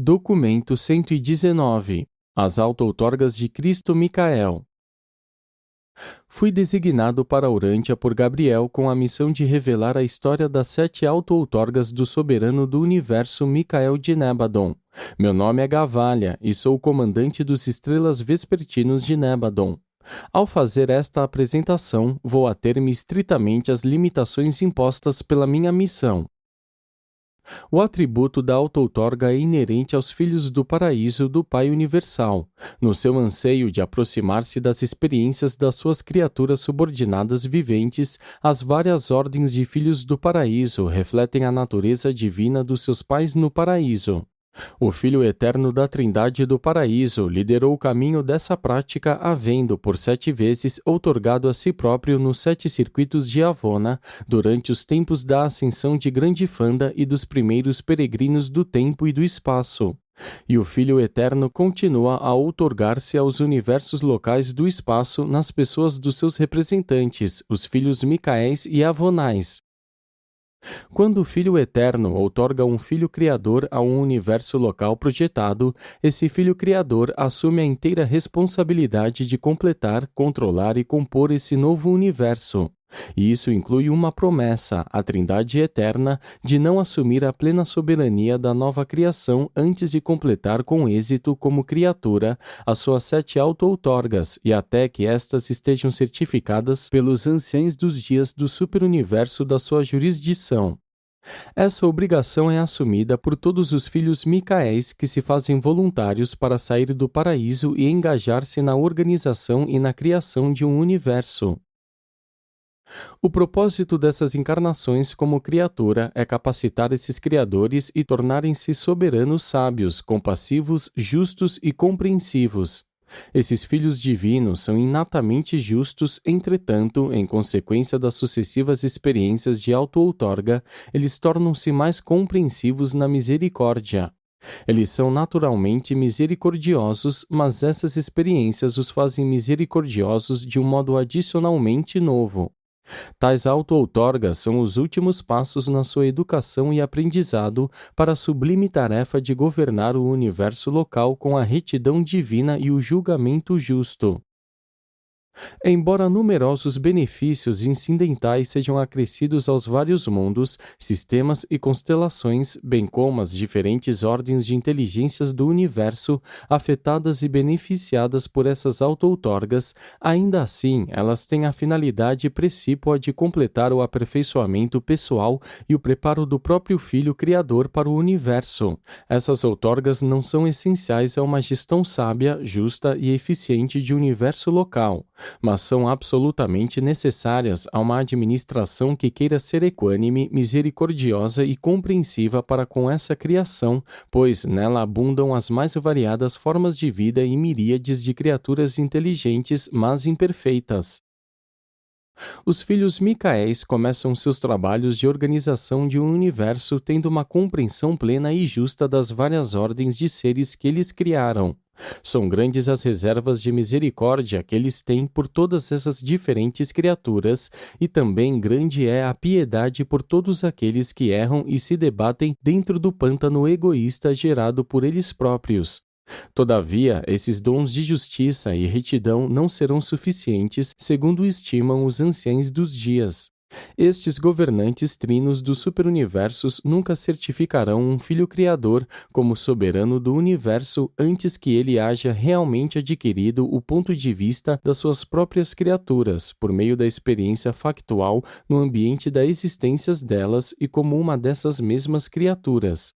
Documento 119. As auto-outorgas de Cristo Micael. Fui designado para Urântia por Gabriel com a missão de revelar a história das 7 auto-outorgas do soberano do universo Micael de Nébadon. Meu nome é Gavalha e sou o comandante dos estrelas vespertinos de Nébadon. Ao fazer esta apresentação, vou ater-me estritamente às limitações impostas pela minha missão. O atributo da auto-outorga é inerente aos filhos do paraíso do Pai Universal, no seu anseio de aproximar-se das experiências das suas criaturas subordinadas viventes. As várias ordens de filhos do paraíso refletem a natureza divina dos seus pais no paraíso. O Filho Eterno da Trindade do Paraíso liderou o caminho dessa prática, havendo, por 7 vezes, outorgado a si próprio nos 7 circuitos de Avona, durante os tempos da ascensão de Grande Fanda e dos primeiros peregrinos do tempo e do espaço. E o Filho Eterno continua a outorgar-se aos universos locais do espaço nas pessoas dos seus representantes, os filhos Micaéis e Avonais. Quando o Filho Eterno outorga um Filho Criador a um universo local projetado, esse Filho Criador assume a inteira responsabilidade de completar, controlar e compor esse novo universo. E isso inclui uma promessa, à Trindade Eterna, de não assumir a plena soberania da nova criação antes de completar com êxito como criatura as suas 7 auto-outorgas e até que estas estejam certificadas pelos anciães dos dias do superuniverso da sua jurisdição. Essa obrigação é assumida por todos os filhos Micaéis que se fazem voluntários para sair do paraíso e engajar-se na organização e na criação de um universo. O propósito dessas encarnações como criatura é capacitar esses criadores e tornarem-se soberanos sábios, compassivos, justos e compreensivos. Esses filhos divinos são inatamente justos, entretanto, em consequência das sucessivas experiências de auto-outorga, eles tornam-se mais compreensivos na misericórdia. Eles são naturalmente misericordiosos, mas essas experiências os fazem misericordiosos de um modo adicionalmente novo. Tais auto-outorgas são os últimos passos na sua educação e aprendizado para a sublime tarefa de governar o universo local com a retidão divina e o julgamento justo. Embora numerosos benefícios incidentais sejam acrescidos aos vários mundos, sistemas e constelações, bem como as diferentes ordens de inteligências do universo, afetadas e beneficiadas por essas auto-outorgas, ainda assim elas têm a finalidade precípua de completar o aperfeiçoamento pessoal e o preparo do próprio Filho Criador para o universo. Essas outorgas não são essenciais a uma gestão sábia, justa e eficiente de universo local, mas são absolutamente necessárias a uma administração que queira ser equânime, misericordiosa e compreensiva para com essa criação, pois nela abundam as mais variadas formas de vida e miríades de criaturas inteligentes, mas imperfeitas. Os filhos Micaéis começam seus trabalhos de organização de um universo tendo uma compreensão plena e justa das várias ordens de seres que eles criaram. São grandes as reservas de misericórdia que eles têm por todas essas diferentes criaturas, e também grande é a piedade por todos aqueles que erram e se debatem dentro do pântano egoísta gerado por eles próprios. Todavia, esses dons de justiça e retidão não serão suficientes, segundo estimam os anciães dos dias. Estes governantes trinos dos superuniversos nunca certificarão um Filho Criador como soberano do universo antes que ele haja realmente adquirido o ponto de vista das suas próprias criaturas, por meio da experiência factual no ambiente da existência delas e como uma dessas mesmas criaturas.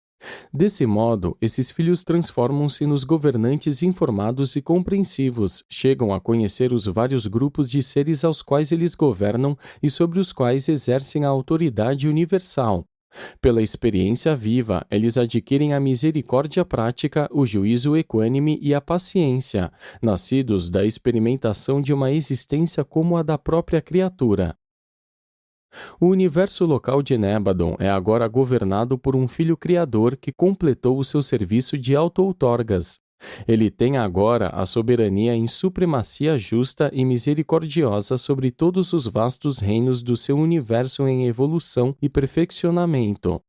Desse modo, esses filhos transformam-se nos governantes informados e compreensivos, chegam a conhecer os vários grupos de seres aos quais eles governam e sobre os quais exercem a autoridade universal. Pela experiência viva, eles adquirem a misericórdia prática, o juízo equânime e a paciência, nascidos da experimentação de uma existência como a da própria criatura. O universo local de Nébadon é agora governado por um Filho Criador que completou o seu serviço de auto-outorgas. Ele tem agora a soberania em supremacia justa e misericordiosa sobre todos os vastos reinos do seu universo em evolução e perfeccionamento.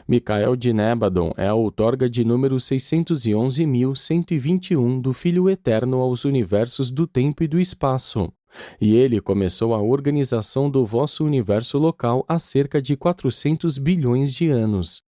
Micael de Nébadon é a outorga de número 611.121 do Filho Eterno aos universos do tempo e do espaço. E ele começou a organização do vosso universo local há cerca de 400 bilhões de anos.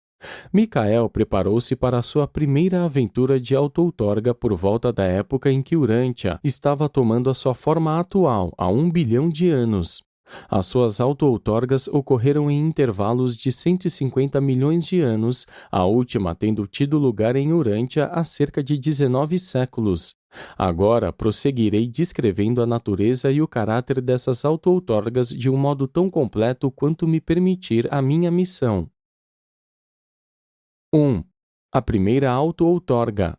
Micael preparou-se para a sua primeira aventura de auto-outorga por volta da época em que Urântia estava tomando a sua forma atual, há 1 bilhão de anos. As suas auto-outorgas ocorreram em intervalos de 150 milhões de anos, a última tendo tido lugar em Urântia há cerca de 19 séculos. Agora prosseguirei descrevendo a natureza e o caráter dessas auto-outorgas de um modo tão completo quanto me permitir a minha missão. 1. A primeira auto-outorga.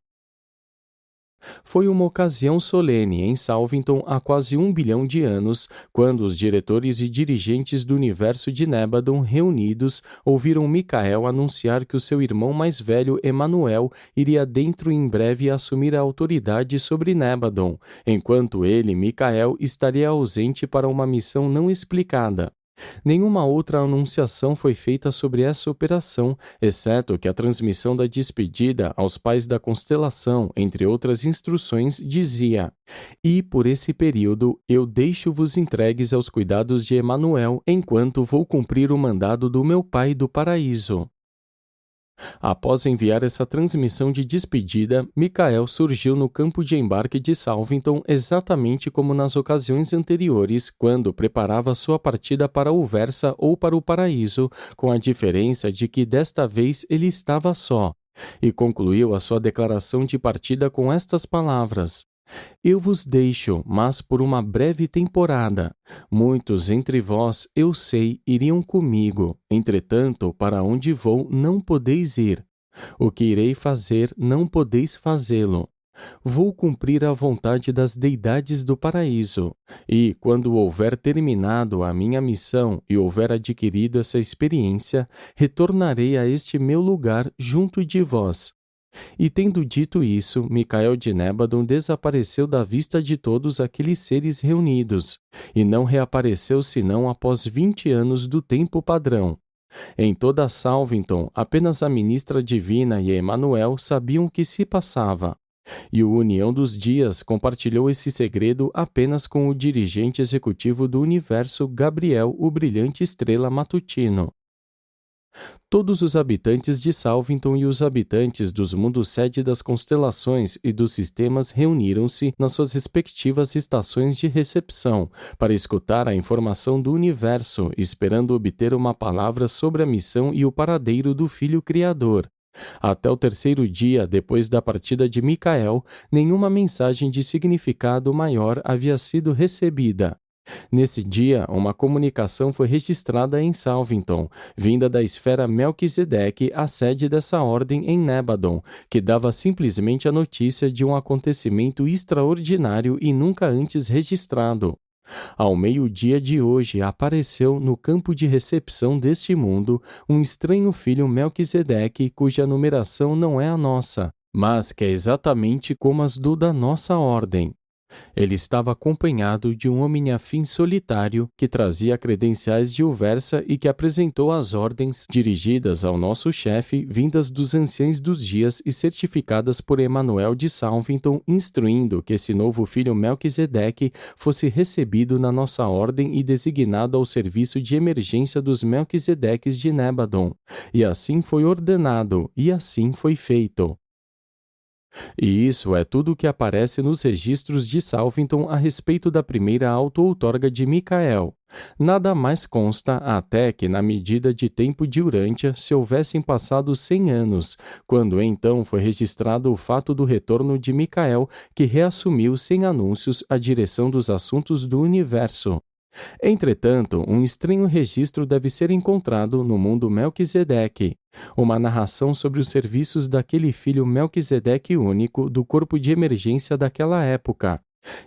Foi uma ocasião solene em Salvington há quase 1 bilhão de anos, quando os diretores e dirigentes do universo de Nébadon reunidos ouviram Micael anunciar que o seu irmão mais velho, Emanuel, iria dentro em breve assumir a autoridade sobre Nébadon, enquanto ele, Micael, estaria ausente para uma missão não explicada. Nenhuma outra anunciação foi feita sobre essa operação, exceto que a transmissão da despedida aos pais da constelação, entre outras instruções, dizia: "E por esse período eu deixo-vos entregues aos cuidados de Emanuel, enquanto vou cumprir o mandado do meu pai do paraíso." Após enviar essa transmissão de despedida, Micael surgiu no campo de embarque de Salvington exatamente como nas ocasiões anteriores, quando preparava sua partida para o Versa ou para o paraíso, com a diferença de que desta vez ele estava só. E concluiu a sua declaração de partida com estas palavras: "Eu vos deixo, mas por uma breve temporada. Muitos entre vós, eu sei, iriam comigo. Entretanto, para onde vou, não podeis ir. O que irei fazer, não podeis fazê-lo. Vou cumprir a vontade das deidades do paraíso. E, quando houver terminado a minha missão e houver adquirido essa experiência, retornarei a este meu lugar junto de vós." E tendo dito isso, Micael de Nébadon desapareceu da vista de todos aqueles seres reunidos, e não reapareceu senão após 20 anos do tempo padrão. Em toda Salvington, apenas a ministra divina e Emanuel sabiam o que se passava. E o União dos Dias compartilhou esse segredo apenas com o dirigente executivo do universo, Gabriel, o brilhante estrela matutino. Todos os habitantes de Salvington e os habitantes dos mundos sede das constelações e dos sistemas reuniram-se nas suas respectivas estações de recepção para escutar a informação do universo, esperando obter uma palavra sobre a missão e o paradeiro do Filho Criador. Até o terceiro dia depois da partida de Micael, nenhuma mensagem de significado maior havia sido recebida. Nesse dia, uma comunicação foi registrada em Salvington, vinda da esfera Melquisedeque, a sede dessa ordem em Nébadon, que dava simplesmente a notícia de um acontecimento extraordinário e nunca antes registrado. Ao meio-dia de hoje apareceu no campo de recepção deste mundo um estranho filho Melquisedeque, cuja numeração não é a nossa, mas que é exatamente como as da nossa ordem. Ele estava acompanhado de um homem afim solitário que trazia credenciais de Uversa e que apresentou as ordens dirigidas ao nosso chefe, vindas dos anciãos dos dias e certificadas por Emanuel de Salvington, instruindo que esse novo filho Melquisedeque fosse recebido na nossa ordem e designado ao serviço de emergência dos Melquisedeques de Nébadon. E assim foi ordenado, e assim foi feito. E isso é tudo o que aparece nos registros de Salvington a respeito da primeira auto-outorga de Micael. Nada mais consta até que, na medida de tempo de Urântia, se houvessem passado 100 anos, quando então foi registrado o fato do retorno de Micael, que reassumiu sem anúncios a direção dos assuntos do universo. Entretanto, um estranho registro deve ser encontrado no mundo Melquisedeque, uma narração sobre os serviços daquele filho Melquisedeque único do corpo de emergência daquela época.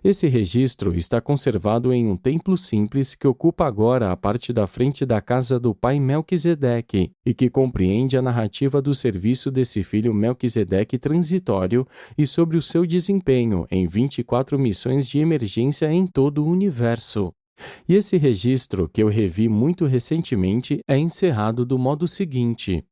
Esse registro está conservado em um templo simples que ocupa agora a parte da frente da casa do pai Melquisedeque e que compreende a narrativa do serviço desse filho Melquisedeque transitório e sobre o seu desempenho em 24 missões de emergência em todo o universo. E esse registro, que eu revi muito recentemente, é encerrado do modo seguinte: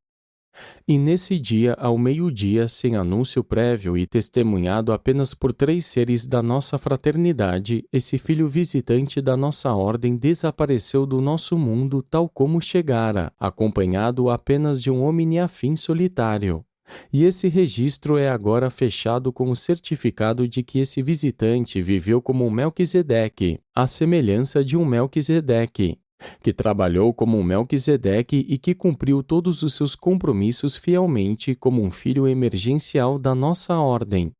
E nesse dia, ao meio-dia, sem anúncio prévio e testemunhado apenas por 3 seres da nossa fraternidade, esse filho visitante da nossa ordem desapareceu do nosso mundo tal como chegara, acompanhado apenas de um homem afim solitário. E esse registro é agora fechado com o certificado de que esse visitante viveu como um Melquisedeque, à semelhança de um Melquisedeque, que trabalhou como um Melquisedeque e que cumpriu todos os seus compromissos fielmente como um filho emergencial da nossa ordem.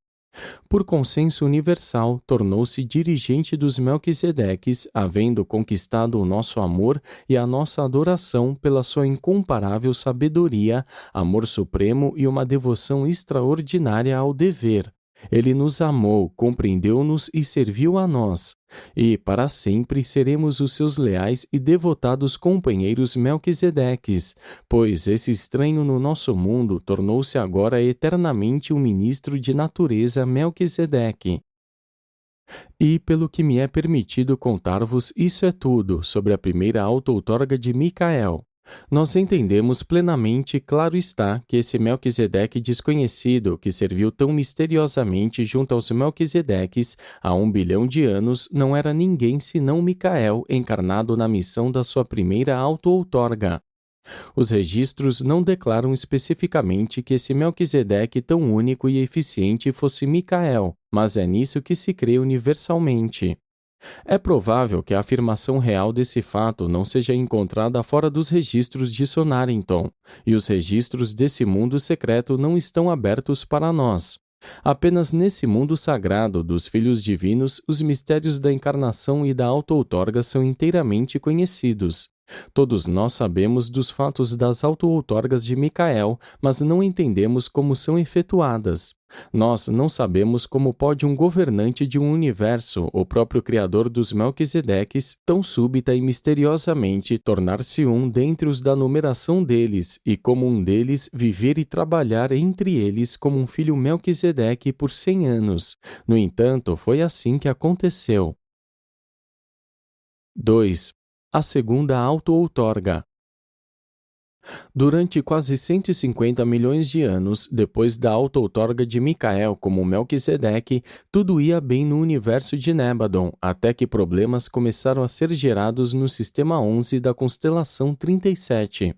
Por consenso universal, tornou-se dirigente dos Melquisedeques, havendo conquistado o nosso amor e a nossa adoração pela sua incomparável sabedoria, amor supremo e uma devoção extraordinária ao dever. Ele nos amou, compreendeu-nos e serviu a nós. E, para sempre, seremos os seus leais e devotados companheiros Melquisedeques, pois esse estranho no nosso mundo tornou-se agora eternamente um ministro de natureza Melquisedeque. E, pelo que me é permitido contar-vos, isso é tudo sobre a primeira auto-outorga de Micael. Nós entendemos plenamente, claro está, que esse Melquisedeque desconhecido, que serviu tão misteriosamente junto aos Melquisedeques há 1 bilhão de anos, não era ninguém senão Micael, encarnado na missão da sua primeira auto-outorga. Os registros não declaram especificamente que esse Melquisedeque tão único e eficiente fosse Micael, mas é nisso que se crê universalmente. É provável que a afirmação real desse fato não seja encontrada fora dos registros de Sonarrington, e os registros desse mundo secreto não estão abertos para nós. Apenas nesse mundo sagrado dos filhos divinos, os mistérios da encarnação e da auto-outorga são inteiramente conhecidos. Todos nós sabemos dos fatos das auto-outorgas de Micael, mas não entendemos como são efetuadas. Nós não sabemos como pode um governante de um universo, o próprio criador dos Melquisedeques, tão súbita e misteriosamente tornar-se um dentre os da numeração deles, e como um deles viver e trabalhar entre eles como um filho Melquisedeque por 100 anos. No entanto, foi assim que aconteceu. 2. A segunda auto-outorga. Durante quase 150 milhões de anos, depois da auto-outorga de Micael como Melquisedeque, tudo ia bem no universo de Nébadon, até que problemas começaram a ser gerados no sistema 11 da constelação 37.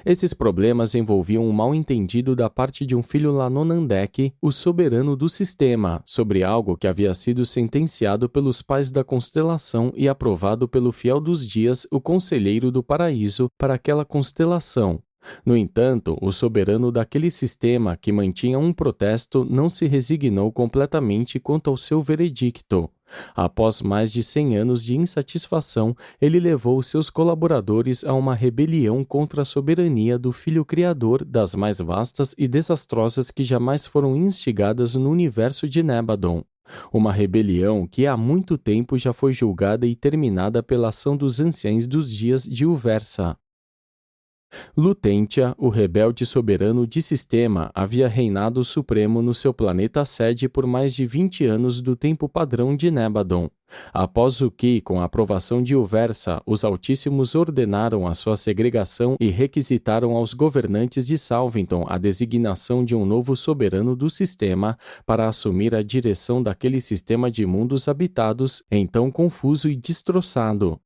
Esses problemas envolviam um mal-entendido da parte de um filho Lanonandek, o soberano do sistema, sobre algo que havia sido sentenciado pelos pais da constelação e aprovado pelo fiel dos dias, o conselheiro do paraíso, para aquela constelação. No entanto, o soberano daquele sistema, que mantinha um protesto, não se resignou completamente quanto ao seu veredicto. Após mais de 100 anos de insatisfação, ele levou seus colaboradores a uma rebelião contra a soberania do Filho Criador, das mais vastas e desastrosas que jamais foram instigadas no universo de Nébadon. Uma rebelião que há muito tempo já foi julgada e terminada pela ação dos anciães dos dias de Uversa. Lutentia, o rebelde soberano de sistema, havia reinado supremo no seu planeta sede por mais de 20 anos do tempo padrão de Nébadon. Após o que, com a aprovação de Uversa, os Altíssimos ordenaram a sua segregação e requisitaram aos governantes de Salvington a designação de um novo soberano do sistema para assumir a direção daquele sistema de mundos habitados, então confuso e destroçado.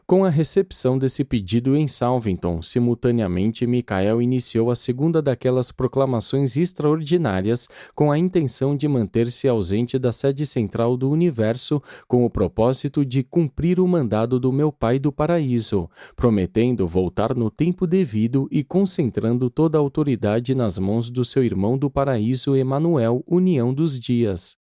Com a recepção desse pedido em Salvington, simultaneamente Micael iniciou a segunda daquelas proclamações extraordinárias com a intenção de manter-se ausente da sede central do universo com o propósito de cumprir o mandado do meu Pai do Paraíso, prometendo voltar no tempo devido e concentrando toda a autoridade nas mãos do seu irmão do Paraíso Emanuel, União dos Dias.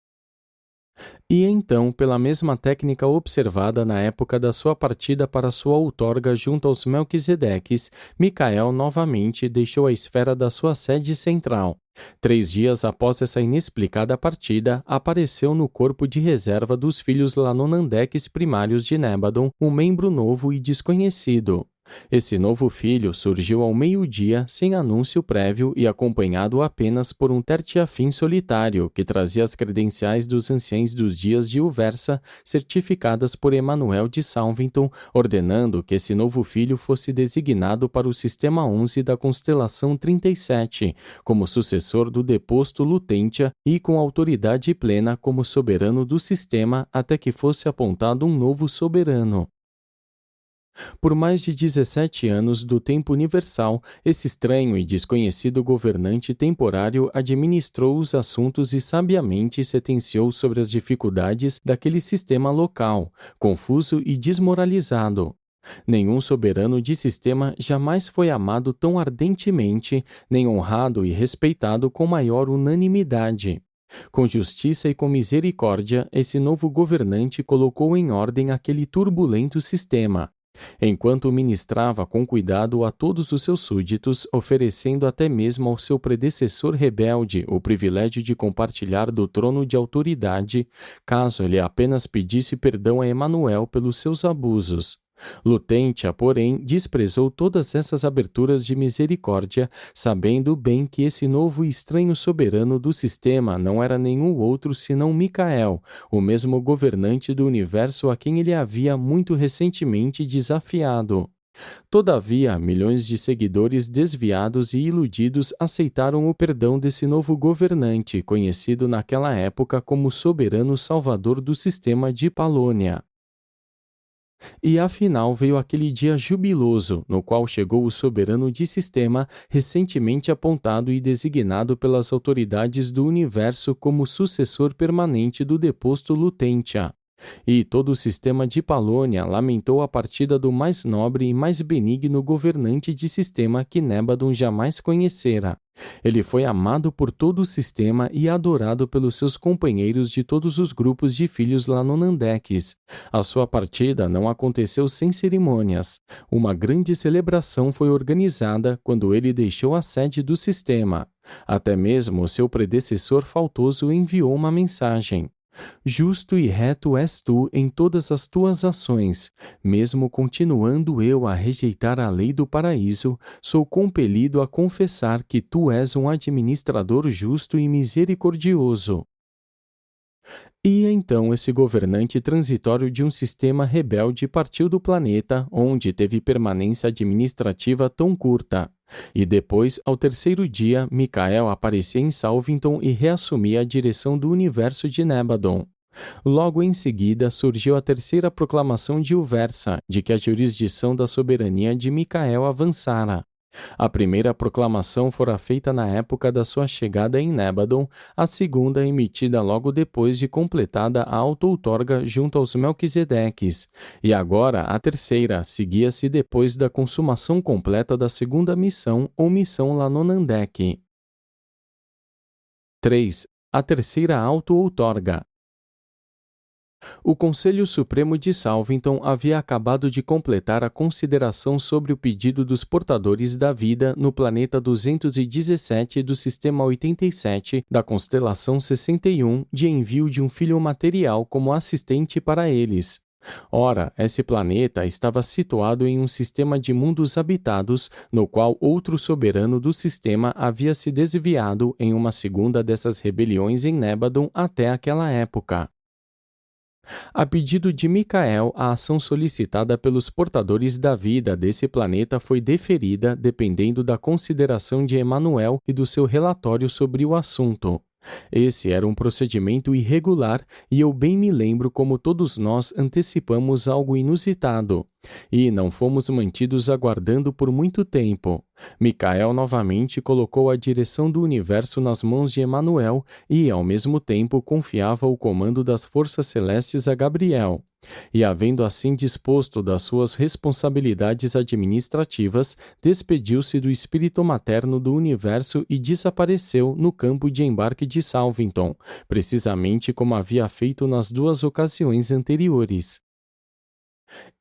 E então, pela mesma técnica observada na época da sua partida para sua outorga junto aos Melquisedeques, Micael novamente deixou a esfera da sua sede central. 3 dias após essa inexplicada partida, apareceu no corpo de reserva dos filhos Lanonandeques primários de Nébadon um membro novo e desconhecido. Esse novo filho surgiu ao meio-dia, sem anúncio prévio e acompanhado apenas por um tertiafim solitário que trazia as credenciais dos anciães dos dias de Uversa, certificadas por Emanuel de Salvington, ordenando que esse novo filho fosse designado para o sistema 11 da constelação 37, como sucessor do deposto Lutentia e com autoridade plena como soberano do sistema até que fosse apontado um novo soberano. Por mais de 17 anos do tempo universal, esse estranho e desconhecido governante temporário administrou os assuntos e sabiamente sentenciou sobre as dificuldades daquele sistema local, confuso e desmoralizado. Nenhum soberano de sistema jamais foi amado tão ardentemente, nem honrado e respeitado com maior unanimidade. Com justiça e com misericórdia, esse novo governante colocou em ordem aquele turbulento sistema. Enquanto ministrava com cuidado a todos os seus súditos, oferecendo até mesmo ao seu predecessor rebelde o privilégio de compartilhar do trono de autoridade, caso ele apenas pedisse perdão a Emanuel pelos seus abusos. Lutentia, porém, desprezou todas essas aberturas de misericórdia, sabendo bem que esse novo e estranho soberano do sistema não era nenhum outro senão Micael, o mesmo governante do universo a quem ele havia muito recentemente desafiado. Todavia, milhões de seguidores desviados e iludidos aceitaram o perdão desse novo governante, conhecido naquela época como soberano salvador do sistema de Palônia. E afinal veio aquele dia jubiloso, no qual chegou o soberano de sistema, recentemente apontado e designado pelas autoridades do universo como sucessor permanente do deposto Lutentia. E todo o sistema de Palônia lamentou a partida do mais nobre e mais benigno governante de sistema que Nébadon jamais conhecera. Ele foi amado por todo o sistema e adorado pelos seus companheiros de todos os grupos de filhos Lanonandeques. A sua partida não aconteceu sem cerimônias. Uma grande celebração foi organizada quando ele deixou a sede do sistema. Até mesmo seu predecessor faltoso enviou uma mensagem. Justo e reto és tu em todas as tuas ações. Mesmo continuando eu a rejeitar a lei do paraíso, sou compelido a confessar que tu és um administrador justo e misericordioso. E então esse governante transitório de um sistema rebelde partiu do planeta, onde teve permanência administrativa tão curta. E depois, ao terceiro dia, Micael aparecia em Salvington e reassumia a direção do universo de Nébadon. Logo em seguida, surgiu a terceira proclamação de Uversa, de que a jurisdição da soberania de Micael avançara. A primeira proclamação fora feita na época da sua chegada em Nébadon, a segunda emitida logo depois de completada a auto-outorga junto aos Melquisedeques, e agora a terceira seguia-se depois da consumação completa da segunda missão ou missão Lanonandeque. 3. A terceira auto-outorga. O Conselho Supremo de Salvington havia acabado de completar a consideração sobre o pedido dos portadores da vida no planeta 217 do Sistema 87 da constelação 61 de envio de um filho material como assistente para eles. Ora, esse planeta estava situado em um sistema de mundos habitados, no qual outro soberano do sistema havia se desviado em uma segunda dessas rebeliões em Nébadon até aquela época. A pedido de Micael, a ação solicitada pelos portadores da vida desse planeta foi deferida dependendo da consideração de Emanuel e do seu relatório sobre o assunto. Esse era um procedimento irregular e eu bem me lembro como todos nós antecipamos algo inusitado. E não fomos mantidos aguardando por muito tempo. Micael novamente colocou a direção do universo nas mãos de Emanuel e, ao mesmo tempo, confiava o comando das forças celestes a Gabriel. E, havendo assim disposto das suas responsabilidades administrativas, despediu-se do espírito materno do universo e desapareceu no campo de embarque de Salvington, precisamente como havia feito nas duas ocasiões anteriores.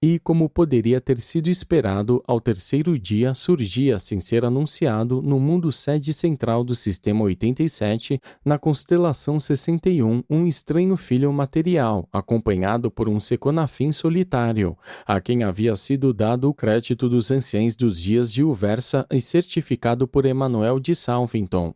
E, como poderia ter sido esperado, ao terceiro dia surgia, sem ser anunciado, no mundo sede central do Sistema 87, na constelação 61, um estranho filho material, acompanhado por um Seconafim solitário, a quem havia sido dado o crédito dos anciães dos dias de Uversa e certificado por Emanuel de Salvington.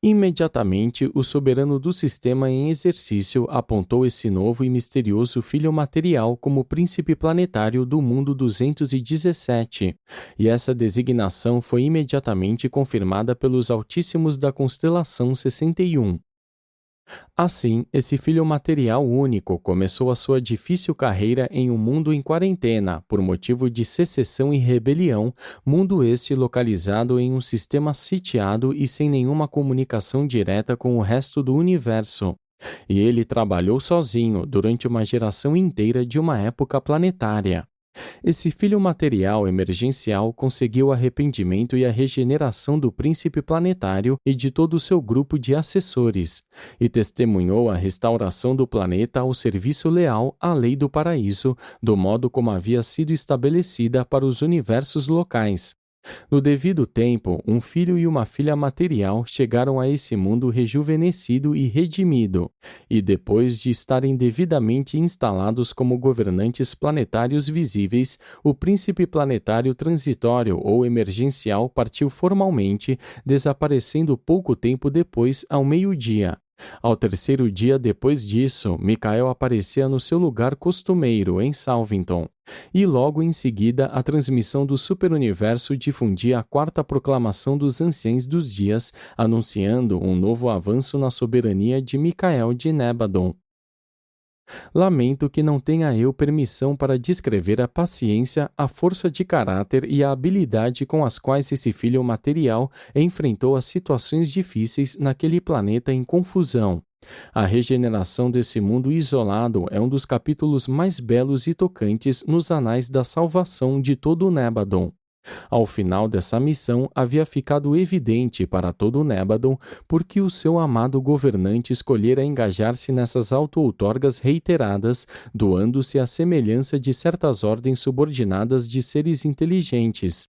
Imediatamente, o soberano do sistema em exercício apontou esse novo e misterioso filho material como príncipe planetário do mundo 217, e essa designação foi imediatamente confirmada pelos altíssimos da constelação 61. Assim, esse filho material único começou a sua difícil carreira em um mundo em quarentena, por motivo de secessão e rebelião, mundo este localizado em um sistema sitiado e sem nenhuma comunicação direta com o resto do universo. E ele trabalhou sozinho durante uma geração inteira de uma época planetária. Esse filho material emergencial conseguiu o arrependimento e a regeneração do príncipe planetário e de todo o seu grupo de assessores, e testemunhou a restauração do planeta ao serviço leal à lei do paraíso, do modo como havia sido estabelecida para os universos locais. No devido tempo, um filho e uma filha material chegaram a esse mundo rejuvenescido e redimido, e depois de estarem devidamente instalados como governantes planetários visíveis, o príncipe planetário transitório ou emergencial partiu formalmente, desaparecendo pouco tempo depois, ao meio-dia. Ao terceiro dia depois disso, Micael aparecia no seu lugar costumeiro, em Salvington. E logo em seguida, a transmissão do superuniverso difundia a quarta proclamação dos anciães dos dias, anunciando um novo avanço na soberania de Micael de Nébadon. Lamento que não tenha eu permissão para descrever a paciência, a força de caráter e a habilidade com as quais esse filho material enfrentou as situações difíceis naquele planeta em confusão. A regeneração desse mundo isolado é um dos capítulos mais belos e tocantes nos anais da salvação de todo o Nébadon. Ao final dessa missão, havia ficado evidente para todo o Nébadon porque o seu amado governante escolhera engajar-se nessas auto-outorgas reiteradas, doando-se à semelhança de certas ordens subordinadas de seres inteligentes.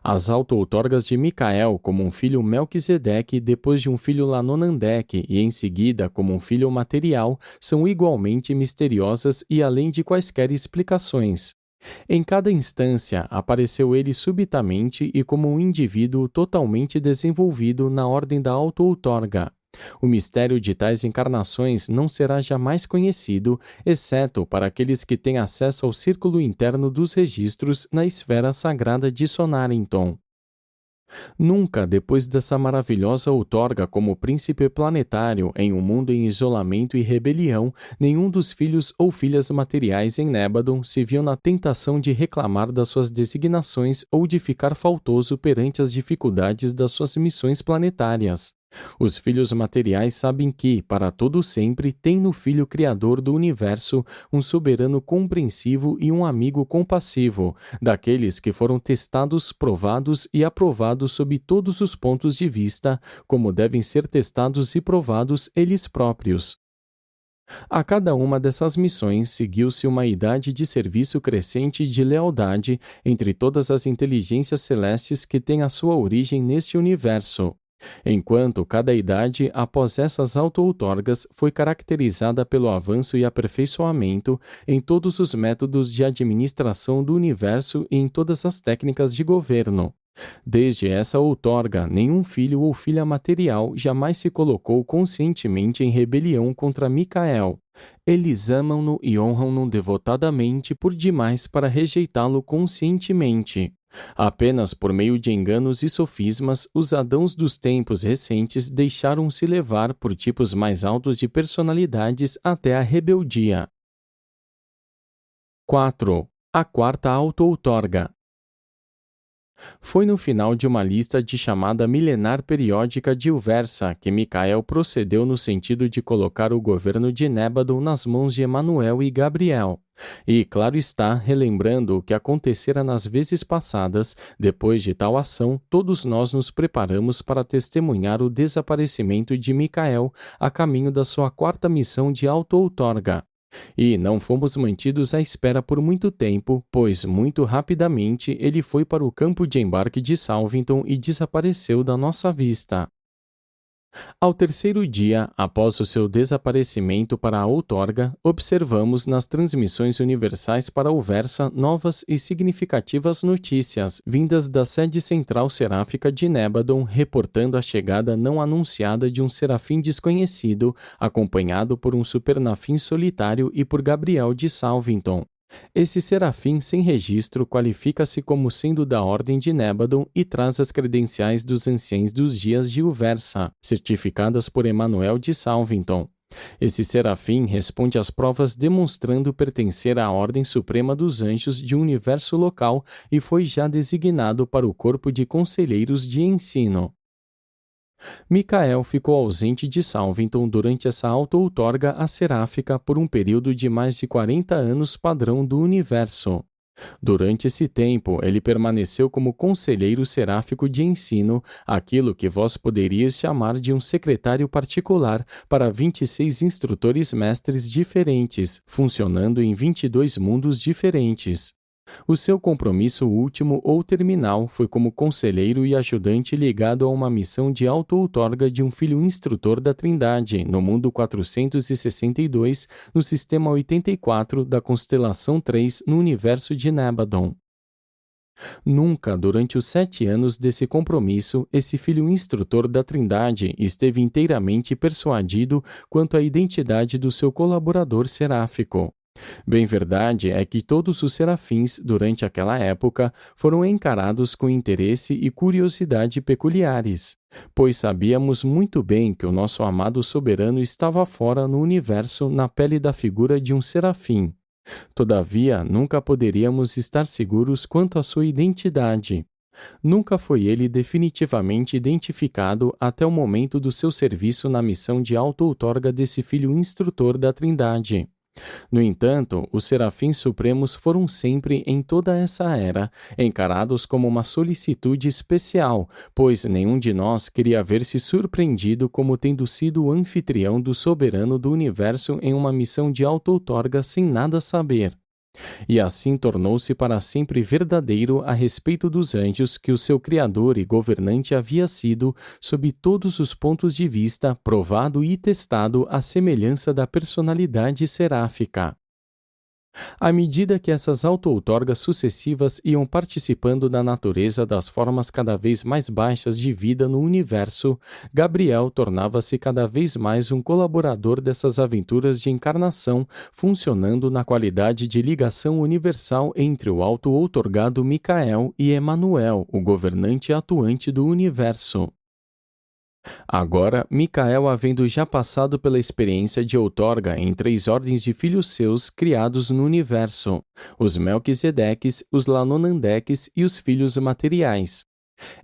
As auto-outorgas de Micael como um filho Melquisedeque, depois de um filho Lanonandeque e em seguida como um filho material, são igualmente misteriosas e além de quaisquer explicações. Em cada instância, apareceu ele subitamente e como um indivíduo totalmente desenvolvido na ordem da auto-outorga. O mistério de tais encarnações não será jamais conhecido, exceto para aqueles que têm acesso ao círculo interno dos registros na esfera sagrada de Sonarington. Nunca, depois dessa maravilhosa outorga como príncipe planetário em um mundo em isolamento e rebelião, nenhum dos filhos ou filhas materiais em Nébadon se viu na tentação de reclamar das suas designações ou de ficar faltoso perante as dificuldades das suas missões planetárias. Os filhos materiais sabem que, para todo sempre, tem no Filho Criador do Universo um soberano compreensivo e um amigo compassivo, daqueles que foram testados, provados e aprovados sob todos os pontos de vista, como devem ser testados e provados eles próprios. A cada uma dessas missões seguiu-se uma idade de serviço crescente de lealdade entre todas as inteligências celestes que têm a sua origem neste universo. Enquanto cada idade, após essas auto-outorgas, foi caracterizada pelo avanço e aperfeiçoamento em todos os métodos de administração do universo e em todas as técnicas de governo. Desde essa outorga, nenhum filho ou filha material jamais se colocou conscientemente em rebelião contra Micael. Eles amam-no e honram-no devotadamente por demais para rejeitá-lo conscientemente. Apenas por meio de enganos e sofismas, os Adãos dos tempos recentes deixaram-se levar por tipos mais altos de personalidades até a rebeldia. 4. A quarta auto-outorga. Foi no final de uma lista de chamada milenar periódica de Uversa que Micael procedeu no sentido de colocar o governo de Nébadon nas mãos de Emanuel e Gabriel. E, claro está, relembrando o que acontecera nas vezes passadas, depois de tal ação, todos nós nos preparamos para testemunhar o desaparecimento de Micael a caminho da sua quarta missão de auto-outorga. E não fomos mantidos à espera por muito tempo, pois muito rapidamente ele foi para o campo de embarque de Salvington e desapareceu da nossa vista. Ao terceiro dia, após o seu desaparecimento para a outorga, observamos nas transmissões universais para o Versa novas e significativas notícias, vindas da sede central seráfica de Nébadon, reportando a chegada não anunciada de um serafim desconhecido, acompanhado por um supernafim solitário e por Gabriel de Salvington. Esse serafim sem registro qualifica-se como sendo da Ordem de Nébadon e traz as credenciais dos Anciães dos Dias de Uversa, certificadas por Emanuel de Salvington. Esse serafim responde às provas demonstrando pertencer à Ordem Suprema dos Anjos de um universo local e foi já designado para o corpo de conselheiros de ensino. Micael ficou ausente de Salvington durante essa auto-outorga a seráfica por um período de mais de 40 anos padrão do universo. Durante esse tempo, ele permaneceu como conselheiro seráfico de ensino, aquilo que vós poderíeis chamar de um secretário particular para 26 instrutores mestres diferentes, funcionando em 22 mundos diferentes. O seu compromisso último ou terminal foi como conselheiro e ajudante ligado a uma missão de auto-outorga de um filho instrutor da Trindade, no mundo 462, no sistema 84 da constelação 3, no universo de Nébadon. Nunca, durante os 7 anos desse compromisso, esse filho instrutor da Trindade esteve inteiramente persuadido quanto à identidade do seu colaborador seráfico. Bem verdade é que todos os serafins, durante aquela época, foram encarados com interesse e curiosidade peculiares, pois sabíamos muito bem que o nosso amado soberano estava fora no universo na pele da figura de um serafim. Todavia, nunca poderíamos estar seguros quanto à sua identidade. Nunca foi ele definitivamente identificado até o momento do seu serviço na missão de auto-outorga desse filho instrutor da Trindade. No entanto, os serafins supremos foram sempre, em toda essa era, encarados como uma solicitude especial, pois nenhum de nós queria ver-se surpreendido como tendo sido o anfitrião do soberano do universo em uma missão de auto-outorga sem nada saber. E assim tornou-se para sempre verdadeiro a respeito dos anjos que o seu Criador e governante havia sido, sob todos os pontos de vista, provado e testado à semelhança da personalidade seráfica. À medida que essas auto-outorgas sucessivas iam participando da natureza das formas cada vez mais baixas de vida no universo, Gabriel tornava-se cada vez mais um colaborador dessas aventuras de encarnação, funcionando na qualidade de ligação universal entre o auto-outorgado Micael e Emanuel, o governante atuante do universo. Agora, Micael, havendo já passado pela experiência de outorga em 3 ordens de filhos seus criados no universo, os Melquisedeques, os Lanonandeques e os filhos materiais.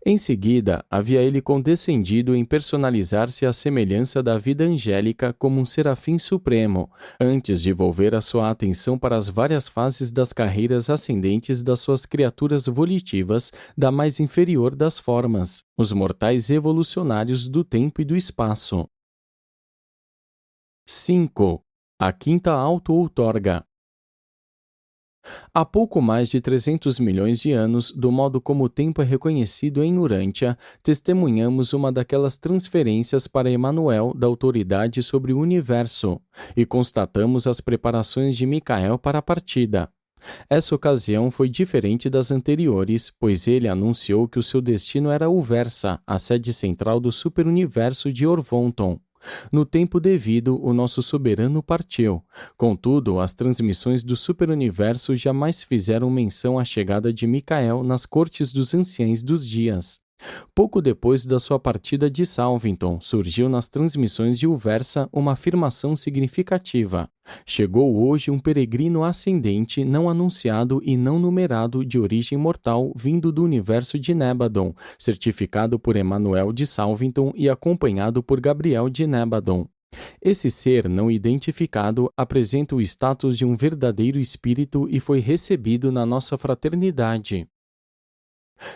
Em seguida, havia ele condescendido em personalizar-se à semelhança da vida angélica como um serafim supremo, antes de volver a sua atenção para as várias fases das carreiras ascendentes das suas criaturas volitivas da mais inferior das formas, os mortais evolucionários do tempo e do espaço. 5. A quinta auto-outorga. Há pouco mais de 300 milhões de anos, do modo como o tempo é reconhecido em Urântia, testemunhamos uma daquelas transferências para Emanuel da autoridade sobre o universo, e constatamos as preparações de Micael para a partida. Essa ocasião foi diferente das anteriores, pois ele anunciou que o seu destino era Uversa, a sede central do superuniverso de Orvonton. No tempo devido, o nosso soberano partiu. Contudo, as transmissões do superuniverso jamais fizeram menção à chegada de Micael nas cortes dos anciães dos dias. Pouco depois da sua partida de Salvington, surgiu nas transmissões de Uversa uma afirmação significativa. Chegou hoje um peregrino ascendente não anunciado e não numerado de origem mortal vindo do universo de Nébadon, certificado por Emanuel de Salvington e acompanhado por Gabriel de Nébadon. Esse ser não identificado apresenta o status de um verdadeiro espírito e foi recebido na nossa fraternidade.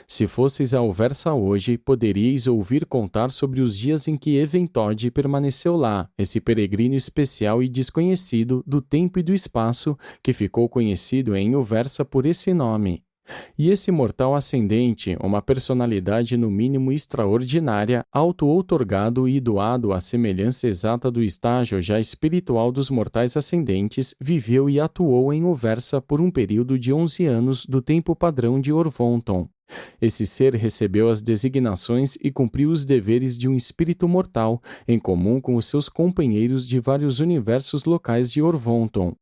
Se fosseis a Uversa hoje, poderíeis ouvir contar sobre os dias em que Eventode permaneceu lá, esse peregrino especial e desconhecido do tempo e do espaço, que ficou conhecido em Uversa por esse nome. E esse mortal ascendente, uma personalidade no mínimo extraordinária, auto-outorgado e doado à semelhança exata do estágio já espiritual dos mortais ascendentes, viveu e atuou em Uversa por um período de 11 anos do tempo padrão de Orvonton. Esse ser recebeu as designações e cumpriu os deveres de um espírito mortal, em comum com os seus companheiros de vários universos locais de Orvonton.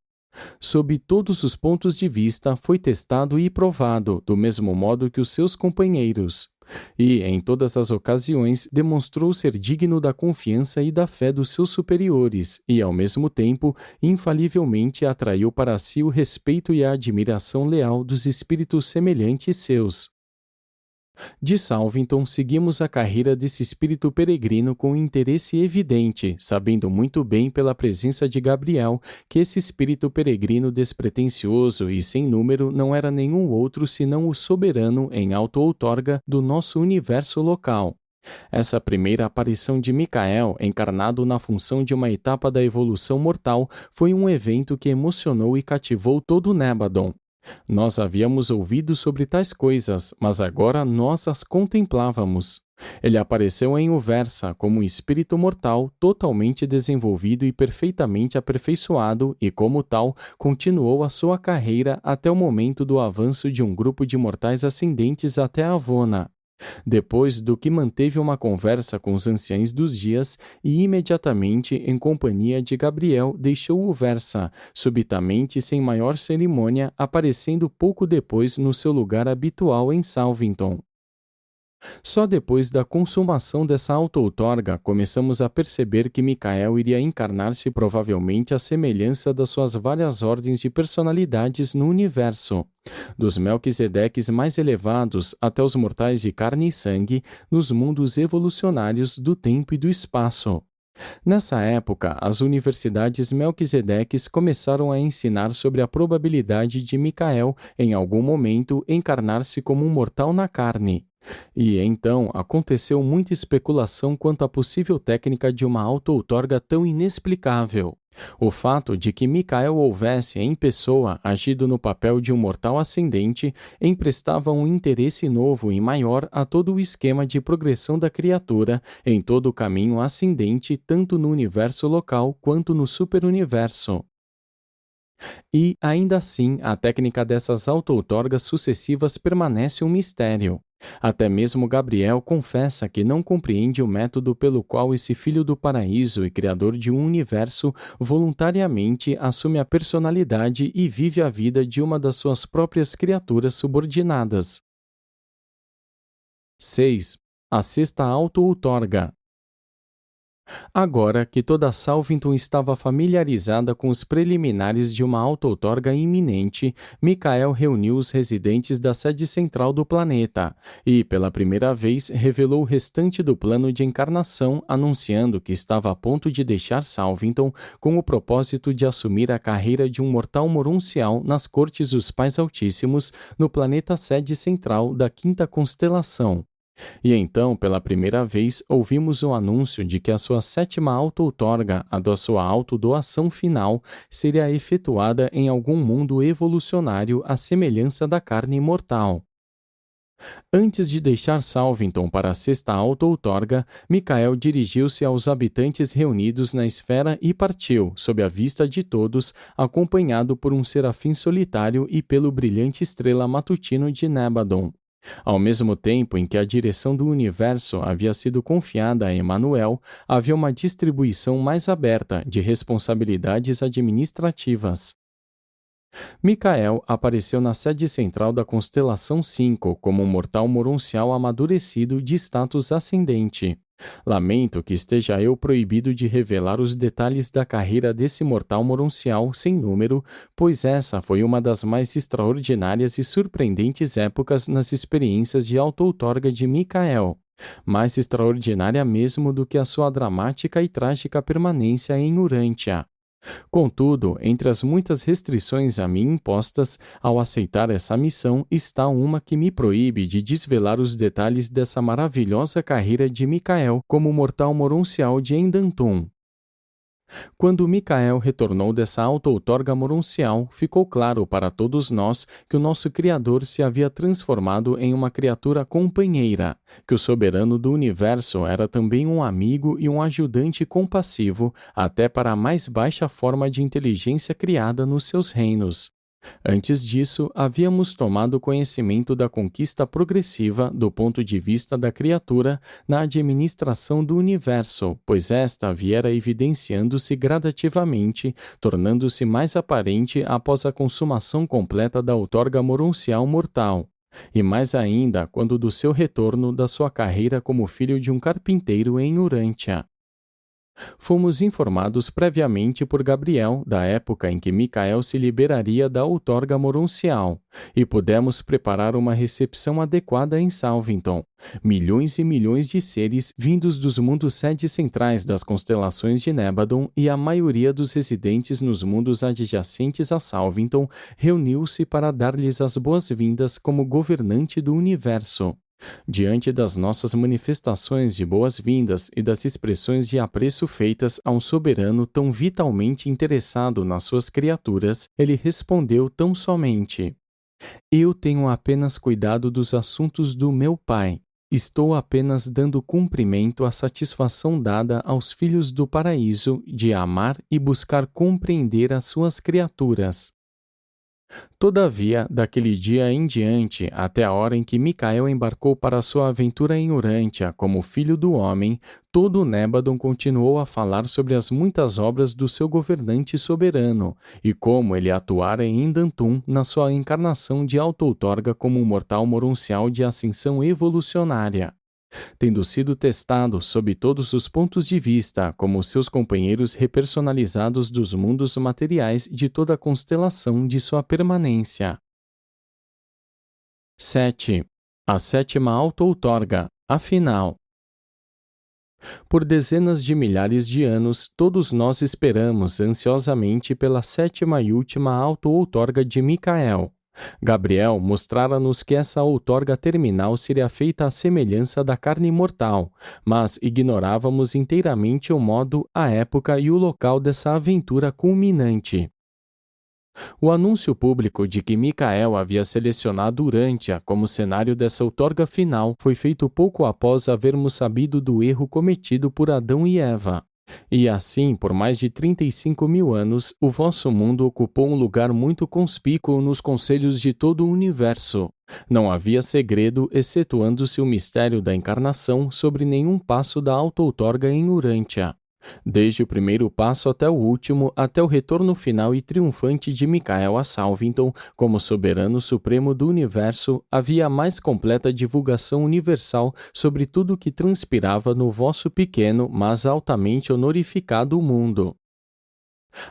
Sob todos os pontos de vista, foi testado e provado, do mesmo modo que os seus companheiros. E, em todas as ocasiões, demonstrou ser digno da confiança e da fé dos seus superiores, e, ao mesmo tempo, infalivelmente atraiu para si o respeito e a admiração leal dos espíritos semelhantes seus. De Salvington, seguimos a carreira desse espírito peregrino com interesse evidente, sabendo muito bem pela presença de Gabriel que esse espírito peregrino despretensioso e sem número não era nenhum outro senão o soberano em auto-outorga do nosso universo local. Essa primeira aparição de Micael, encarnado na função de uma etapa da evolução mortal, foi um evento que emocionou e cativou todo Nébadon. Nós havíamos ouvido sobre tais coisas, mas agora nós as contemplávamos. Ele apareceu em Uversa como um espírito mortal totalmente desenvolvido e perfeitamente aperfeiçoado e, como tal, continuou a sua carreira até o momento do avanço de um grupo de mortais ascendentes até Avona. Depois do que manteve uma conversa com os anciães dos dias e imediatamente, em companhia de Gabriel, deixou Uversa, subitamente sem maior cerimônia, aparecendo pouco depois no seu lugar habitual em Salvington. Só depois da consumação dessa auto-outorga começamos a perceber que Micael iria encarnar-se provavelmente à semelhança das suas várias ordens de personalidades no universo, dos Melquisedeques mais elevados até os mortais de carne e sangue nos mundos evolucionários do tempo e do espaço. Nessa época, as universidades Melquisedeques começaram a ensinar sobre a probabilidade de Micael, em algum momento, encarnar-se como um mortal na carne. E então aconteceu muita especulação quanto à possível técnica de uma auto-outorga tão inexplicável. O fato de que Micael houvesse, em pessoa, agido no papel de um mortal ascendente, emprestava um interesse novo e maior a todo o esquema de progressão da criatura, em todo o caminho ascendente, tanto no universo local quanto no superuniverso. E, ainda assim, a técnica dessas auto-outorgas sucessivas permanece um mistério. Até mesmo Gabriel confessa que não compreende o método pelo qual esse filho do paraíso e criador de um universo voluntariamente assume a personalidade e vive a vida de uma das suas próprias criaturas subordinadas. 6. A sexta auto-outorga. Agora que toda Salvington estava familiarizada com os preliminares de uma auto-outorga iminente, Micael reuniu os residentes da sede central do planeta e, pela primeira vez, revelou o restante do plano de encarnação, anunciando que estava a ponto de deixar Salvington com o propósito de assumir a carreira de um mortal moruncial nas cortes dos Pais Altíssimos no planeta sede central da quinta constelação. E então, pela primeira vez, ouvimos o anúncio de que a sua sétima auto-outorga, a da sua autodoação final, seria efetuada em algum mundo evolucionário à semelhança da carne mortal. Antes de deixar Salvington para a sexta auto-outorga, Micael dirigiu-se aos habitantes reunidos na esfera e partiu, sob a vista de todos, acompanhado por um serafim solitário e pelo brilhante estrela matutino de Nébadon. Ao mesmo tempo em que a direção do universo havia sido confiada a Emanuel, havia uma distribuição mais aberta de responsabilidades administrativas. Micael apareceu na sede central da constelação 5 como um mortal moruncial amadurecido de status ascendente. Lamento que esteja eu proibido de revelar os detalhes da carreira desse mortal moruncial sem número, pois essa foi uma das mais extraordinárias e surpreendentes épocas nas experiências de auto-outorga de Micael. Mais extraordinária mesmo do que a sua dramática e trágica permanência em Urântia. Contudo, entre as muitas restrições a mim impostas ao aceitar essa missão está uma que me proíbe de desvelar os detalhes dessa maravilhosa carreira de Micael como mortal moroncial de Endantum. Quando Micael retornou dessa auto-outorga moroncial, ficou claro para todos nós que o nosso Criador se havia transformado em uma criatura companheira, que o soberano do universo era também um amigo e um ajudante compassivo, até para a mais baixa forma de inteligência criada nos seus reinos. Antes disso, havíamos tomado conhecimento da conquista progressiva do ponto de vista da criatura na administração do universo, pois esta viera evidenciando-se gradativamente, tornando-se mais aparente após a consumação completa da outorga moroncial mortal. E mais ainda quando do seu retorno da sua carreira como filho de um carpinteiro em Urântia. Fomos informados previamente por Gabriel da época em que Micael se liberaria da outorga moroncial, e pudemos preparar uma recepção adequada em Salvington. Milhões e milhões de seres vindos dos mundos sedes centrais das constelações de Nébadon e a maioria dos residentes nos mundos adjacentes a Salvington reuniu-se para dar-lhes as boas-vindas como governante do universo. Diante das nossas manifestações de boas-vindas e das expressões de apreço feitas a um soberano tão vitalmente interessado nas suas criaturas, ele respondeu tão somente: Eu tenho apenas cuidado dos assuntos do meu Pai. Estou apenas dando cumprimento à satisfação dada aos filhos do paraíso de amar e buscar compreender as suas criaturas. Todavia, daquele dia em diante, até a hora em que Micael embarcou para sua aventura em Urântia como filho do homem, todo o Nébadon continuou a falar sobre as muitas obras do seu governante soberano e como ele atuara em Endantum na sua encarnação de auto-outorga como um mortal moroncial de ascensão evolucionária. Tendo sido testado sob todos os pontos de vista como seus companheiros repersonalizados dos mundos materiais de toda a constelação de sua permanência. 7. A sétima auto-outorga, afinal. Por dezenas de milhares de anos, todos nós esperamos ansiosamente pela sétima e última auto-outorga de Micael. Gabriel mostrara-nos que essa outorga terminal seria feita à semelhança da carne mortal, mas ignorávamos inteiramente o modo, a época e o local dessa aventura culminante. O anúncio público de que Micael havia selecionado Urântia como cenário dessa outorga final foi feito pouco após havermos sabido do erro cometido por Adão e Eva. E assim, por mais de 35.000 anos, o vosso mundo ocupou um lugar muito conspícuo nos conselhos de todo o universo. Não havia segredo, excetuando-se o mistério da encarnação, sobre nenhum passo da auto-outorga em Urântia. Desde o primeiro passo até o último, até o retorno final e triunfante de Micael a Salvington, como soberano supremo do universo, havia a mais completa divulgação universal sobre tudo o que transpirava no vosso pequeno, mas altamente honorificado mundo.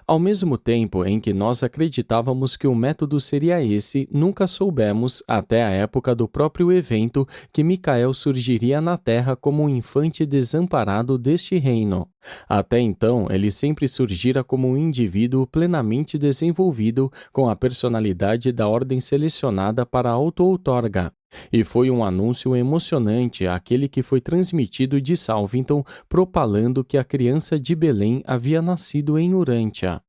Ao mesmo tempo em que nós acreditávamos que o método seria esse, nunca soubemos, até a época do próprio evento, que Micael surgiria na Terra como um infante desamparado deste reino. Até então, ele sempre surgira como um indivíduo plenamente desenvolvido, com a personalidade da ordem selecionada para a auto-outorga. E foi um anúncio emocionante aquele que foi transmitido de Salvington, propalando que a criança de Belém havia nascido em Urântia.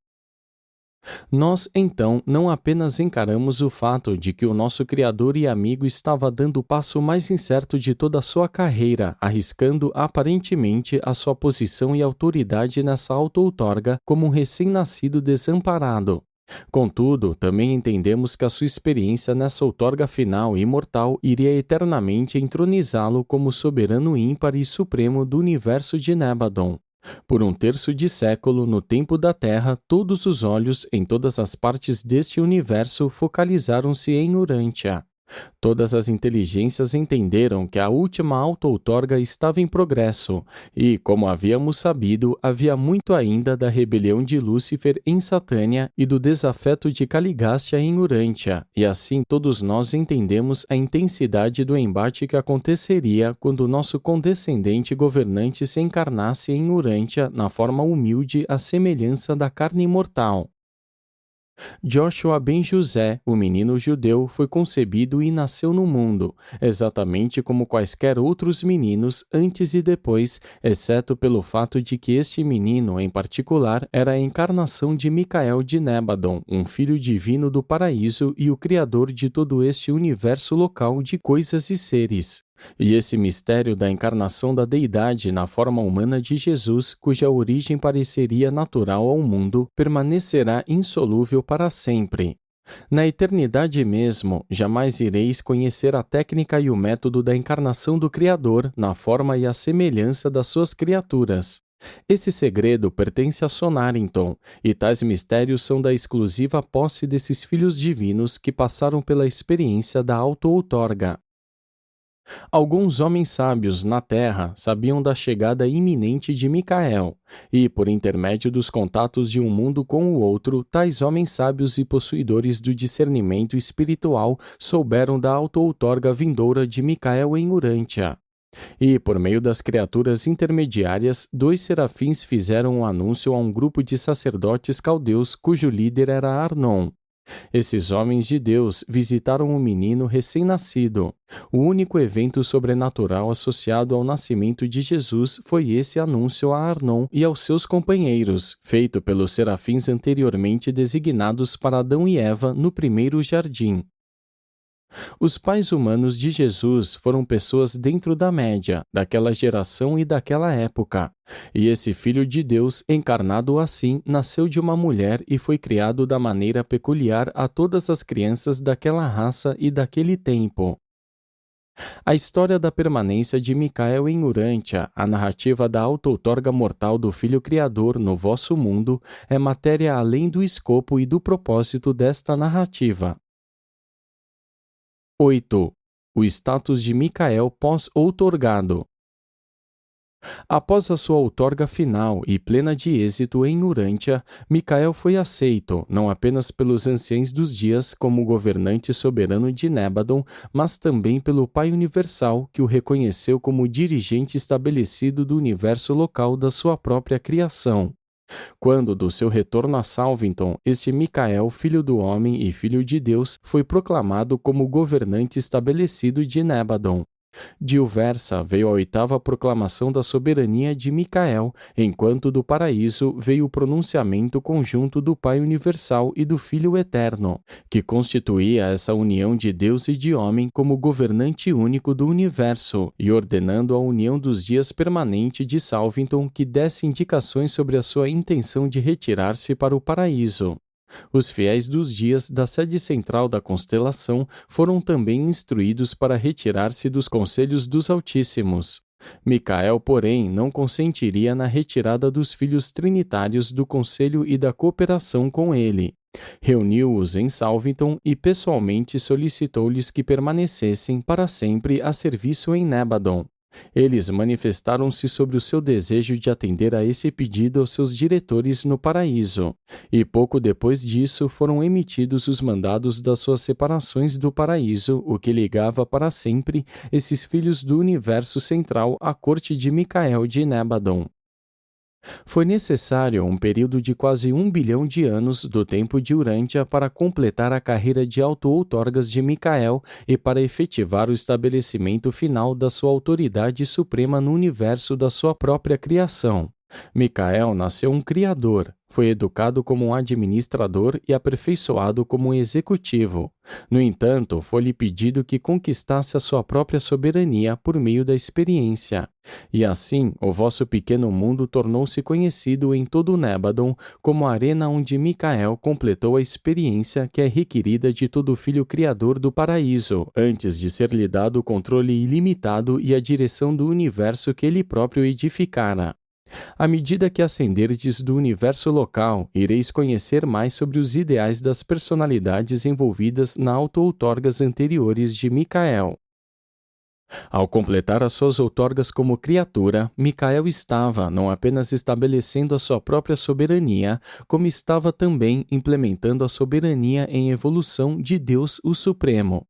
Nós, então, não apenas encaramos o fato de que o nosso criador e amigo estava dando o passo mais incerto de toda a sua carreira, arriscando aparentemente a sua posição e autoridade nessa auto-outorga como um recém-nascido desamparado. Contudo, também entendemos que a sua experiência nessa outorga final e imortal iria eternamente entronizá-lo como soberano ímpar e supremo do universo de Nébadon. Por um terço de século, no tempo da Terra, todos os olhos em todas as partes deste universo focalizaram-se em Urântia. Todas as inteligências entenderam que a última auto-outorga estava em progresso, e, como havíamos sabido, havia muito ainda da rebelião de Lúcifer em Satânia e do desafeto de Caligástia em Urântia, e assim todos nós entendemos a intensidade do embate que aconteceria quando nosso condescendente governante se encarnasse em Urântia na forma humilde à semelhança da carne mortal. Joshua ben José, o menino judeu, foi concebido e nasceu no mundo, exatamente como quaisquer outros meninos antes e depois, exceto pelo fato de que este menino, em particular, era a encarnação de Micael de Nébadon, um filho divino do paraíso e o criador de todo este universo local de coisas e seres. E esse mistério da encarnação da deidade na forma humana de Jesus, cuja origem pareceria natural ao mundo, permanecerá insolúvel para sempre. Na eternidade mesmo, jamais ireis conhecer a técnica e o método da encarnação do Criador na forma e a semelhança das suas criaturas. Esse segredo pertence a Sonarington, e tais mistérios são da exclusiva posse desses filhos divinos que passaram pela experiência da auto-outorga. Alguns homens sábios na Terra sabiam da chegada iminente de Micael, e, por intermédio dos contatos de um mundo com o outro, tais homens sábios e possuidores do discernimento espiritual souberam da auto-outorga vindoura de Micael em Urântia. E, por meio das criaturas intermediárias, 2 serafins fizeram um anúncio a um grupo de sacerdotes caldeus cujo líder era Arnon. Esses homens de Deus visitaram o menino recém-nascido. O único evento sobrenatural associado ao nascimento de Jesus foi esse anúncio a Arnon e aos seus companheiros, feito pelos serafins anteriormente designados para Adão e Eva no primeiro jardim. Os pais humanos de Jesus foram pessoas dentro da média, daquela geração e daquela época. E esse Filho de Deus, encarnado assim, nasceu de uma mulher e foi criado da maneira peculiar a todas as crianças daquela raça e daquele tempo. A história da permanência de Micael em Urântia, a narrativa da auto-outorga mortal do Filho Criador no vosso mundo, é matéria além do escopo e do propósito desta narrativa. 8. O status de Micael pós-outorgado. Após a sua outorga final e plena de êxito em Urântia, Micael foi aceito, não apenas pelos anciães dos dias como governante soberano de Nébadon, mas também pelo Pai Universal, que o reconheceu como dirigente estabelecido do universo local da sua própria criação. Quando, do seu retorno a Salvington, este Micael, filho do homem e filho de Deus, foi proclamado como governante estabelecido de Nébadon. De Uversa veio a 8ª proclamação da soberania de Micael, enquanto do paraíso veio o pronunciamento conjunto do Pai Universal e do Filho Eterno, que constituía essa união de Deus e de homem como governante único do universo, e ordenando a união dos dias permanente de Salvington que desse indicações sobre a sua intenção de retirar-se para o paraíso. Os fiéis dos dias da sede central da constelação foram também instruídos para retirar-se dos conselhos dos Altíssimos. Micael, porém, não consentiria na retirada dos filhos trinitários do conselho e da cooperação com ele. Reuniu-os em Salvington e pessoalmente solicitou-lhes que permanecessem para sempre a serviço em Nébadon. Eles manifestaram-se sobre o seu desejo de atender a esse pedido aos seus diretores no paraíso, e pouco depois disso foram emitidos os mandados das suas separações do paraíso, o que ligava para sempre esses filhos do universo central à corte de Micael de Nébadon. Foi necessário um período de quase 1 bilhão de anos do tempo de Urântia para completar a carreira de auto-outorgas de Micael e para efetivar o estabelecimento final da sua autoridade suprema no universo da sua própria criação. Micael nasceu um criador, foi educado como um administrador e aperfeiçoado como um executivo. No entanto, foi-lhe pedido que conquistasse a sua própria soberania por meio da experiência. E assim, o vosso pequeno mundo tornou-se conhecido em todo o Nébadon como a arena onde Micael completou a experiência que é requerida de todo filho criador do paraíso, antes de ser lhe dado o controle ilimitado e a direção do universo que ele próprio edificara. À medida que ascenderdes do universo local, ireis conhecer mais sobre os ideais das personalidades envolvidas na auto-outorgas anteriores de Micael. Ao completar as suas outorgas como criatura, Micael estava não apenas estabelecendo a sua própria soberania, como estava também implementando a soberania em evolução de Deus o Supremo.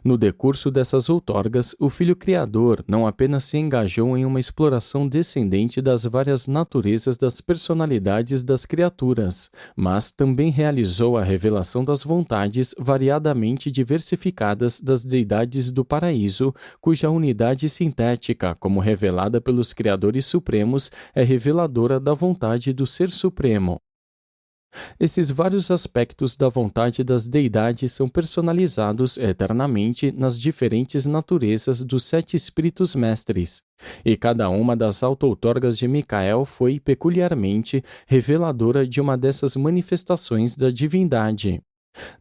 No decurso dessas outorgas, o Filho Criador não apenas se engajou em uma exploração descendente das várias naturezas das personalidades das criaturas, mas também realizou a revelação das vontades variadamente diversificadas das deidades do paraíso, cuja unidade sintética, como revelada pelos Criadores Supremos, é reveladora da vontade do Ser Supremo. Esses vários aspectos da vontade das deidades são personalizados eternamente nas diferentes naturezas dos 7 espíritos mestres, e cada uma das auto-outorgas de Micael foi, peculiarmente, reveladora de uma dessas manifestações da divindade.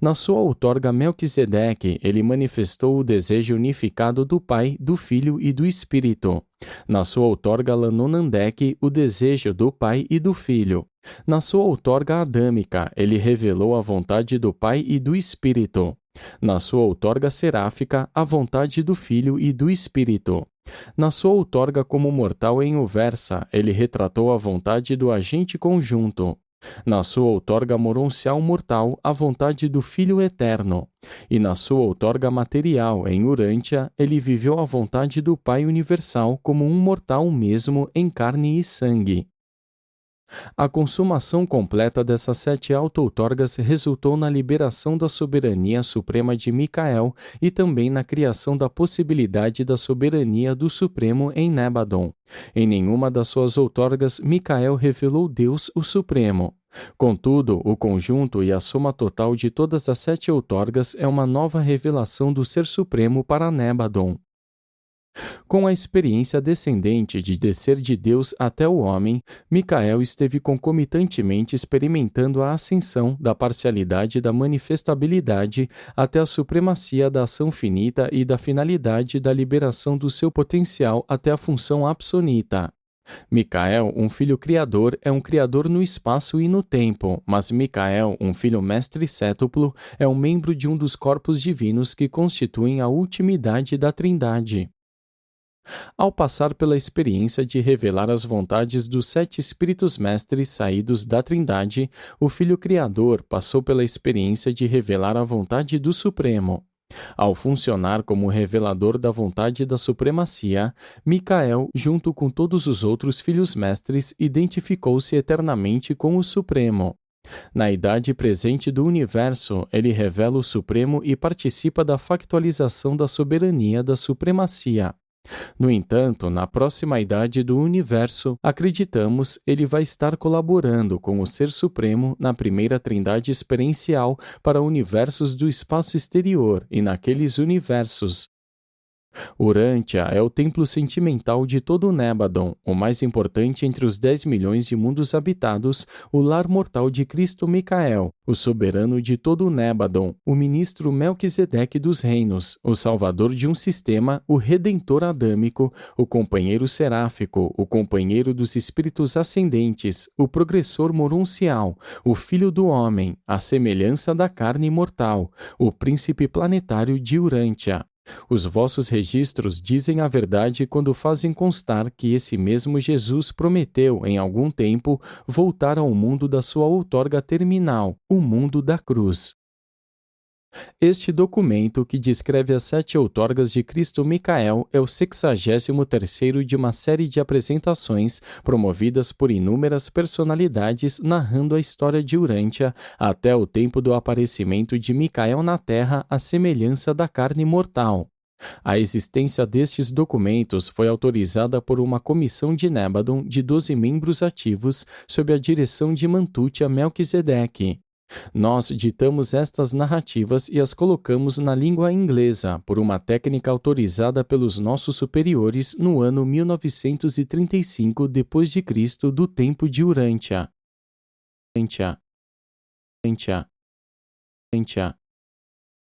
Na sua outorga Melquisedeque, ele manifestou o desejo unificado do Pai, do Filho e do Espírito. Na sua outorga Lanonandeque, o desejo do Pai e do Filho. Na sua outorga adâmica, ele revelou a vontade do Pai e do Espírito. Na sua outorga seráfica, a vontade do Filho e do Espírito. Na sua outorga como mortal em Uversa, ele retratou a vontade do agente conjunto. Na sua outorga moroncial mortal, a vontade do Filho Eterno. E na sua outorga material, em Urântia, ele viveu a vontade do Pai Universal como um mortal mesmo em carne e sangue. A consumação completa dessas 7 auto-outorgas resultou na liberação da soberania suprema de Micael e também na criação da possibilidade da soberania do Supremo em Nébadon. Em nenhuma das suas outorgas, Micael revelou Deus o Supremo. Contudo, o conjunto e a soma total de todas as 7 outorgas é uma nova revelação do Ser Supremo para Nébadon. Com a experiência descendente de descer de Deus até o homem, Micael esteve concomitantemente experimentando a ascensão da parcialidade da manifestabilidade até a supremacia da ação finita e da finalidade da liberação do seu potencial até a função absonita. Micael, um filho criador, é um criador no espaço e no tempo, mas Micael, um filho mestre cétuplo, é um membro de um dos corpos divinos que constituem a ultimidade da Trindade. Ao passar pela experiência de revelar as vontades dos 7 espíritos mestres saídos da Trindade, o Filho Criador passou pela experiência de revelar a vontade do Supremo. Ao funcionar como revelador da vontade da supremacia, Micael, junto com todos os outros filhos mestres, identificou-se eternamente com o Supremo. Na idade presente do universo, ele revela o Supremo e participa da factualização da soberania da supremacia. No entanto, na próxima idade do universo, acreditamos, ele vai estar colaborando com o Ser Supremo na primeira trindade experiencial para universos do espaço exterior e naqueles universos. Urântia é o templo sentimental de todo o Nébadon, o mais importante entre os 10 milhões de mundos habitados, o lar mortal de Cristo Micael, o soberano de todo o Nébadon, o ministro Melquisedeque dos reinos, o salvador de um sistema, o redentor adâmico, o companheiro seráfico, o companheiro dos espíritos ascendentes, o progressor moroncial, o filho do homem, a semelhança da carne mortal, o príncipe planetário de Urântia. Os vossos registros dizem a verdade quando fazem constar que esse mesmo Jesus prometeu, em algum tempo, voltar ao mundo da sua outorga terminal, o mundo da cruz. Este documento, que descreve as 7 outorgas de Cristo Micael, é o 63º de uma série de apresentações promovidas por inúmeras personalidades narrando a história de Urântia até o tempo do aparecimento de Micael na Terra à semelhança da carne mortal. A existência destes documentos foi autorizada por uma comissão de Nébadon de 12 membros ativos sob a direção de Mantutia Melquisedeque. Nós ditamos estas narrativas e as colocamos na língua inglesa por uma técnica autorizada pelos nossos superiores no ano 1935 d.C. do tempo de Urântia.